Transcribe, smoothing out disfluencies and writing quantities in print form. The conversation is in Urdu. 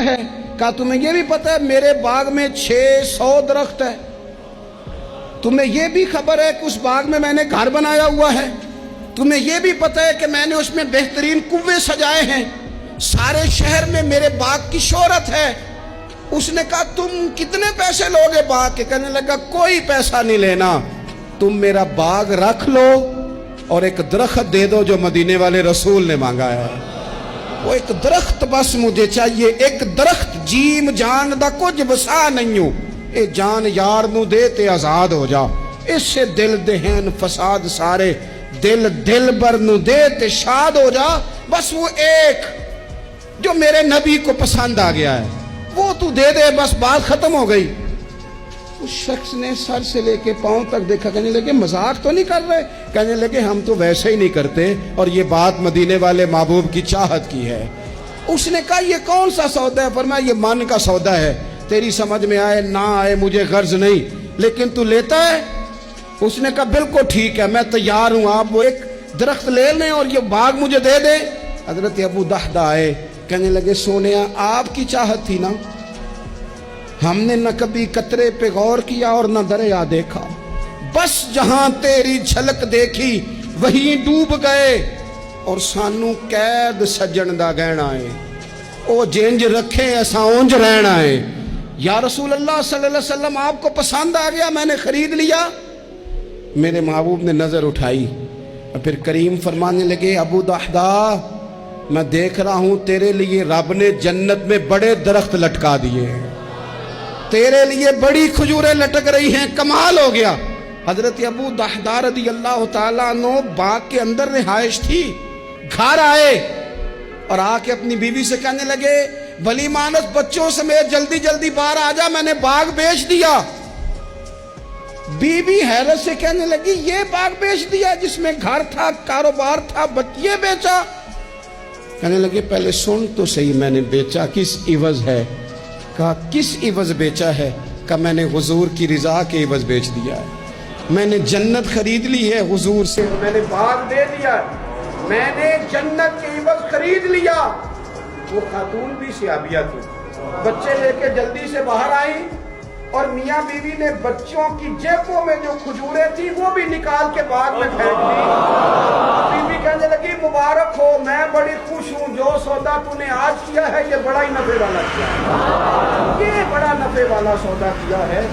ہے؟ کہا تمہیں یہ بھی پتہ ہے میرے باغ میں 600 درخت ہے؟ تمہیں یہ بھی خبر ہے کہ اس باغ میں نے گھر بنایا ہوا ہے؟ تمہیں یہ بھی پتہ ہے کہ میں نے اس میں بہترین کنویں سجائے ہیں؟ سارے شہر میں میرے باغ کی شہرت ہے۔ اس نے کہا تم کتنے پیسے لوگے باغ کے؟ کہنے لگا کوئی پیسہ نہیں لینا، تم میرا باغ رکھ لو اور ایک درخت دے دو جو مدینے والے رسول نے مانگا ہے۔ وہ ایک درخت بس مجھے چاہیے، ایک درخت جیم جان دا کچھ بسا نہیں ہوں، اے جان یار نو دے تے آزاد ہو جا، اس سے دل دہن فساد سارے، دل بر نو دے تے شاد ہو جا، بس وہ ایک جو میرے نبی کو پسند آ گیا ہے وہ تو دے دے، بس بات ختم ہو گئی۔ اس شخص نے سر سے لے کے پاؤں تک دیکھا، کہنے لگے مذاق تو نہیں کر رہے؟ کہنے لگے ہم تو ویسے ہی نہیں کرتے، اور یہ بات مدینے والے محبوب کی چاہت کی ہے۔ اس نے کہا یہ کون سا سودا ہے؟ فرمایا یہ من کا سودا ہے، تیری سمجھ میں آئے نہ آئے مجھے غرض نہیں، لیکن تو لیتا ہے؟ اس نے کہا بالکل ٹھیک ہے، میں تیار ہوں، آپ وہ ایک درخت لے لیں اور یہ باغ مجھے دے دیں۔ حضرت ابو دحدہ آئے، کہنے لگے سونیا آپ کی چاہت تھی نا، ہم نے نہ کبھی قطرے پہ غور کیا اور نہ دریا دیکھا، بس جہاں تیری جھلک دیکھی وہیں ڈوب گئے، اور سانو قید سجن دا گہنا ہے، او جنج رکھے ایسا اونج رہنا ہے۔ یا رسول اللہ صلی اللہ علیہ وسلم آپ کو پسند آ گیا، میں نے خرید لیا۔ میرے محبوب نے نظر اٹھائی اور پھر کریم فرمانے لگے ابو دحدہ میں دیکھ رہا ہوں تیرے لیے رب نے جنت میں بڑے درخت لٹکا دیے ہیں، تیرے لیے بڑی کھجوریں لٹک رہی ہیں، کمال ہو گیا۔ حضرت ابو دحدہ رضی اللہ تعالیٰ عنہ باغ کے اندر رہائش تھی، گھر آئے اور آ کے اپنی بیوی سے کہنے لگے بلی مانس بچوں سمیت جلدی جلدی باہر آ جا، میں نے باغ بیچ دیا۔ بیوی حیرت سے کہنے لگی یہ باغ بیچ دیا جس میں گھر تھا، کاروبار تھا، بچے بیچا؟ کہنے لگے پہلے سن تو صحیح، میں نے بیچا کس عوض ہے؟ کہا کس عوض بیچا ہے؟ کہا میں نے حضور کی رضا کے عوض بیچ دیا ہے، میں نے جنت خرید لی ہے حضور سے، میں نے باغ دے دیا، میں نے جنت کے عوض خرید لیا۔ وہ خاتون بھی صحابیہ تھی، بچے لے کے جلدی سے باہر آئی اور میاں بیوی نے بچوں کی جیبوں میں جو کھجوریں تھی وہ بھی نکال کے باغ میں پھینک دی۔ بیوی کہنے لگی مبارک ہو، میں بڑی خوش ہوں، جو سودا تو نے آج کیا ہے یہ بڑا ہی نفع والا کیا ہے، یہ بڑا نفع والا سودا کیا ہے۔